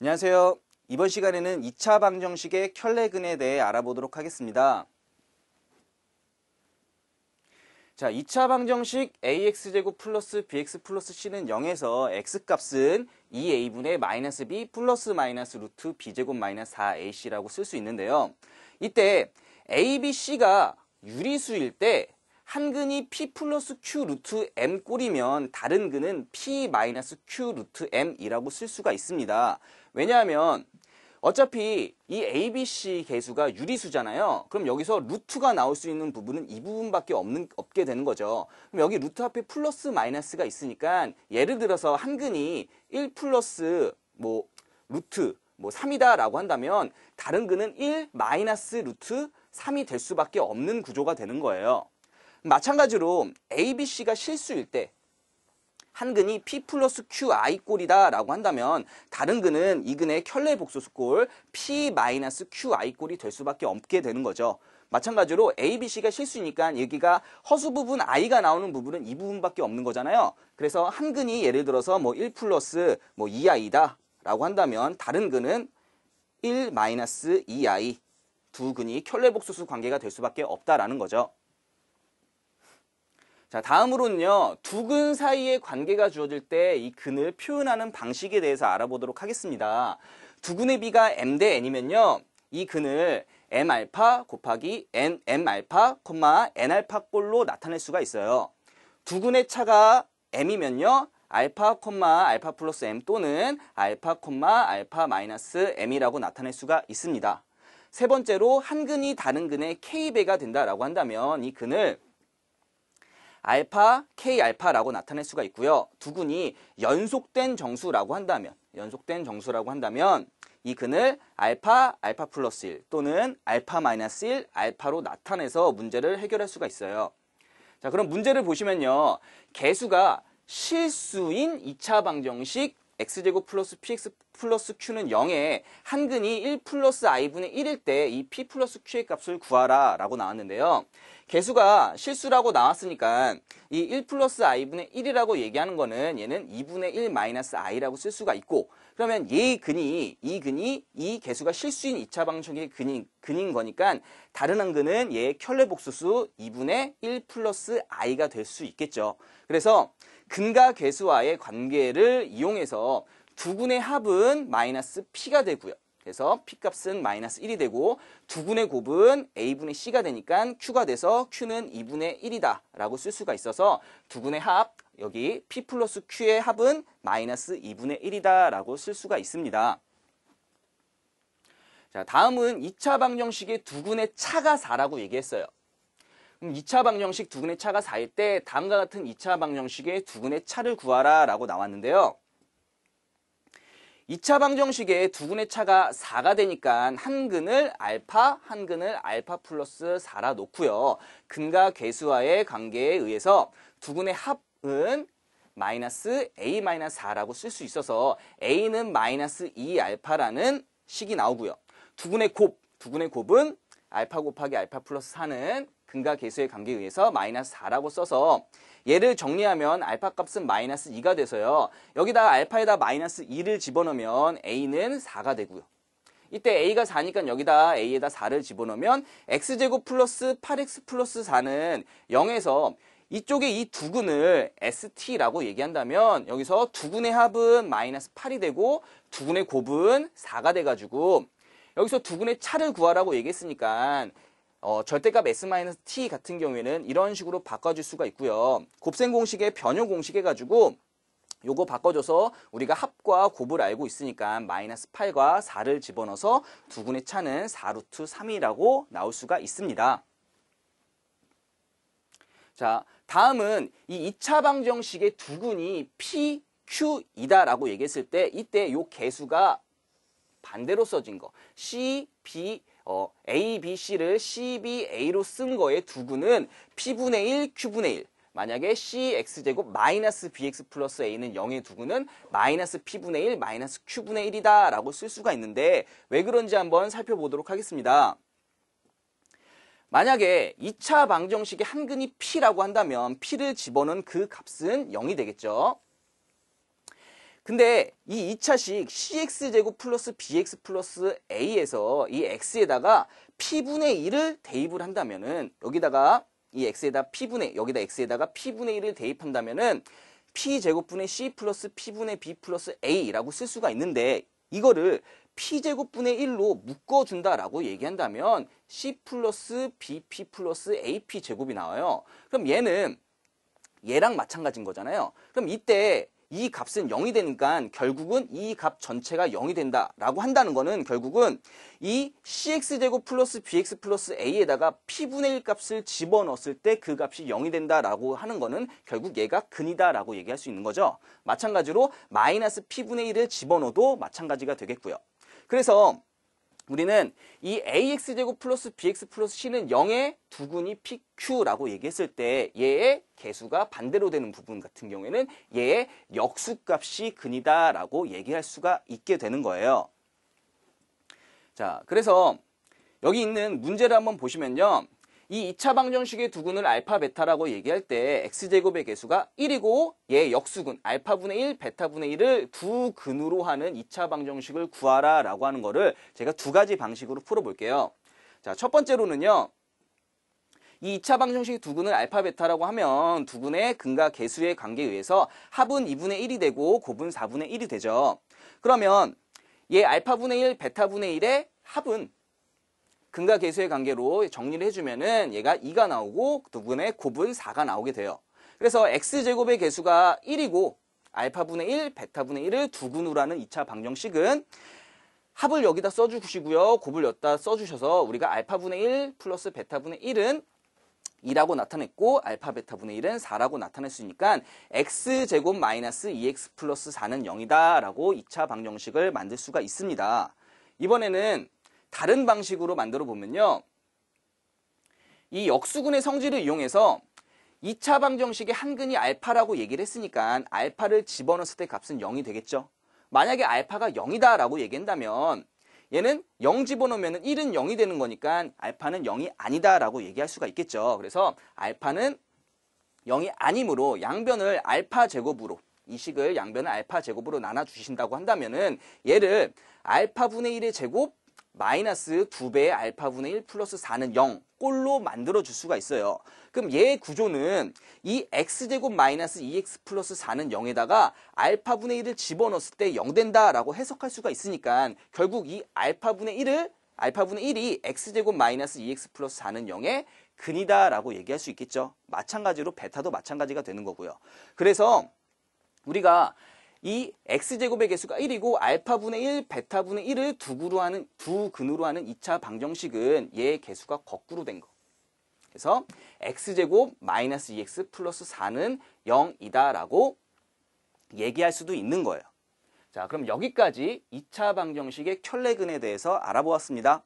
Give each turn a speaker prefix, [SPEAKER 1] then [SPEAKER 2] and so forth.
[SPEAKER 1] 안녕하세요. 이번 시간에는 2차 방정식의 켤레근에 대해 알아보도록 하겠습니다. 자, 2차 방정식 ax제곱 플러스 bx 플러스 c는 0에서 x값은 2a분의 마이너스 b 플러스 마이너스 루트 b제곱 마이너스 4ac라고 쓸 수 있는데요. 이때 a, b, c가 유리수일 때 한 근이 p 플러스 q 루트 m 꼴이면 다른 근은 p 마이너스 q 루트 m이라고 쓸 수가 있습니다. 왜냐하면 어차피 이 a, b, c 개수가 유리수잖아요. 그럼 여기서 루트가 나올 수 있는 부분은 이 부분밖에 없게 되는 거죠. 그럼 여기 루트 앞에 플러스 마이너스가 있으니까 예를 들어서 한 근이 1 플러스 루트 3이다 라고 한다면 다른 근은 1 마이너스 루트 3이 될 수밖에 없는 구조가 되는 거예요. 마찬가지로 a, b, c가 실수일 때 한 근이 p 플러스 qi 꼴이다 라고 한다면 다른 근은 이 근의 켤레 복소수 꼴 p 마이너스 qi 꼴이 될 수밖에 없게 되는 거죠. 마찬가지로 a, b, c가 실수니까 여기가 허수 부분 i가 나오는 부분은 이 부분밖에 없는 거잖아요. 그래서 한 근이 예를 들어서 1 플러스 2i다 라고 한다면 다른 근은 1 마이너스 2i 두 근이 켤레 복소수 관계가 될 수밖에 없다라는 거죠. 자, 다음으로는요, 두 근 사이의 관계가 주어질 때 이 근을 표현하는 방식에 대해서 알아보도록 하겠습니다. 두 근의 비가 m 대 n이면요, 이 근을 m알파 곱하기 nm알파, n알파 꼴로 나타낼 수가 있어요. 두 근의 차가 m이면요, 알파, 알파 플러스 m 또는 알파, 알파 마이너스 m이라고 나타낼 수가 있습니다. 세 번째로 한 근이 다른 근의 k배가 된다라고 한다면 이 근을 알파, K알파라고 나타낼 수가 있고요. 두 근이 연속된 정수라고 한다면 이 근을 알파, 알파 플러스 1 또는 알파 마이너스 1, 알파로 나타내서 문제를 해결할 수가 있어요. 자, 그럼 문제를 보시면요. 개수가 실수인 2차 방정식 x제곱 플러스 px 플러스 q는 0에 한 근이 1 플러스 i분의 1일 때 이 p 플러스 q의 값을 구하라 라고 나왔는데요. 개수가 실수라고 나왔으니까 이 1 플러스 i분의 1이라고 얘기하는 거는 얘는 2분의 1 마이너스 i라고 쓸 수가 있고, 그러면 이 근이 이 개수가 실수인 2차 방정식의 근인 거니까 다른 한 근은 얘의 켤레 복소수 2분의 1 플러스 i가 될 수 있겠죠. 그래서 근과 개수와의 관계를 이용해서 두 근의 합은 마이너스 p가 되고요. 그래서 p값은 마이너스 1이 되고 두 근의 곱은 a분의 c가 되니까 q가 돼서 q는 2분의 1이다 라고 쓸 수가 있어서 두 근의 합, 여기 p 플러스 q의 합은 마이너스 2분의 1이다 라고 쓸 수가 있습니다. 자, 다음은 2차 방정식의 두 근의 차가 4라고 얘기했어요. 그럼 2차 방정식 두 근의 차가 4일 때 다음과 같은 2차 방정식의 두 근의 차를 구하라 라고 나왔는데요. 2차 방정식의 두 근의 차가 4가 되니까 한 근을 알파, 한 근을 알파 플러스 4라 놓고요. 근과 개수와의 관계에 의해서 두 근의 합은 마이너스 a 마이너스 4라고 쓸 수 있어서 a는 마이너스 2알파라는 식이 나오고요. 두 근의 곱은 알파 곱하기 알파 플러스 4는 근과 개수의 관계에 의해서 마이너스 4라고 써서 얘를 정리하면 알파 값은 마이너스 2가 돼서요. 여기다가 알파에다 마이너스 2를 집어넣으면 a는 4가 되고요. 이때 a가 4니까 여기다 a에다 4를 집어넣으면 x제곱 플러스 8x 플러스 4는 0에서 이쪽에 이 두 근을 st라고 얘기한다면 여기서 두 근의 합은 마이너스 8이 되고 두 근의 곱은 4가 돼가지고 여기서 두 근의 차를 구하라고 얘기했으니까 절대값 s-t 같은 경우에는 이런 식으로 바꿔줄 수가 있고요. 곱셈 공식의 변형 공식 해가지고 요거 바꿔줘서 우리가 합과 곱을 알고 있으니까 마이너스 8과 4를 집어넣어서 두 근의 차는 4루트 3이라고 나올 수가 있습니다. 자, 다음은 이 2차 방정식의 두 근이 p, q이다 라고 얘기했을 때 이때 요 개수가 반대로 써진 거 C, B, A, B, C를 C, B, A로 쓴 거의 두 근은 P분의 1, Q분의 1 만약에 CX제곱 마이너스 BX 플러스 A는 0의 두 근은 마이너스 P분의 1, 마이너스 Q분의 1이다 라고 쓸 수가 있는데 왜 그런지 한번 살펴보도록 하겠습니다. 만약에 2차 방정식의 한 근이 P라고 한다면 P를 집어넣은 그 값은 0이 되겠죠. 근데 이 2차식 cx제곱 플러스 bx 플러스 a에서 이 x에다가 p분의 1을 대입을 한다면은 여기다가 이 x에다 p분의 여기다 x에다가 p분의 1을 대입한다면은 p제곱분의 c 플러스 p분의 b 플러스 a라고 쓸 수가 있는데 이거를 p제곱분의 1로 묶어준다라고 얘기한다면 c 플러스 bp 플러스 ap 제곱이 나와요. 그럼 얘는 얘랑 마찬가지인 거잖아요. 그럼 이때 이 값은 0이 되니까 결국은 이 값 전체가 0이 된다라고 한다는 거는 결국은 이 cx제곱 플러스 bx 플러스 a에다가 p분의 1 값을 집어넣었을 때 그 값이 0이 된다라고 하는 거는 결국 얘가 근이다라고 얘기할 수 있는 거죠. 마찬가지로 마이너스 p분의 1을 집어넣어도 마찬가지가 되겠고요. 그래서 우리는 이 ax제곱 플러스 bx 플러스 c는 0의 두근이 pq라고 얘기했을 때 얘의 개수가 반대로 되는 부분 같은 경우에는 얘의 역수값이 근이다라고 얘기할 수가 있게 되는 거예요. 자, 그래서 여기 있는 문제를 한번 보시면요. 이 2차 방정식의 두근을 알파 베타라고 얘기할 때 x제곱의 개수가 1이고 얘 역수근 알파분의 1, 베타분의 1을 두 근으로 하는 2차 방정식을 구하라 라고 하는 거를 제가 두 가지 방식으로 풀어볼게요. 자, 첫 번째로는요. 이 2차 방정식의 두근을 알파 베타라고 하면 두근의 근과 개수의 관계에 의해서 합은 2분의 1이 되고 곱은 4분의 1이 되죠. 그러면 얘 알파분의 1, 베타분의 1의 합은 근과 개수의 관계로 정리를 해주면은 얘가 2가 나오고 두근의 곱은 4가 나오게 돼요. 그래서 x제곱의 개수가 1이고 알파분의 1, 베타분의 1을 두근으로 하는 2차 방정식은 합을 여기다 써주시고요. 곱을 여기다 써주셔서 우리가 알파분의 1 플러스 베타분의 1은 2라고 나타냈고 알파 베타분의 1은 4라고 나타낼 수 있으니까 x제곱 마이너스 2x 플러스 4는 0이다 라고 2차 방정식을 만들 수가 있습니다. 이번에는 다른 방식으로 만들어 보면요. 이 역수근의 성질을 이용해서 2차 방정식의 한근이 알파라고 얘기를 했으니까 알파를 집어넣었을 때 값은 0이 되겠죠. 만약에 알파가 0이다 라고 얘기한다면 얘는 0 집어넣으면 1은 0이 되는 거니까 알파는 0이 아니다 라고 얘기할 수가 있겠죠. 그래서 알파는 0이 아니므로 양변을 알파 제곱으로 이 식을 양변을 알파 제곱으로 나눠주신다고 한다면은 얘를 알파분의 1의 제곱 마이너스 2배의 알파분의 1 플러스 4는 0 꼴로 만들어 줄 수가 있어요. 그럼 얘의 구조는 이 x제곱 마이너스 2x 플러스 4는 0에다가 알파분의 1을 집어넣었을 때 0 된다라고 해석할 수가 있으니까 결국 이 알파분의 1이 x제곱 마이너스 2x 플러스 4는 0의 근이다라고 얘기할 수 있겠죠. 마찬가지로 베타도 마찬가지가 되는 거고요. 그래서 우리가 이 x제곱의 개수가 1이고 알파분의 1, 베타분의 1을 두 근으로 하는 2차 방정식은 얘의 개수가 거꾸로 된 거. 그래서 x제곱 마이너스 2x 플러스 4는 0이다 라고 얘기할 수도 있는 거예요. 자, 그럼 여기까지 2차 방정식의 켤레근에 대해서 알아보았습니다.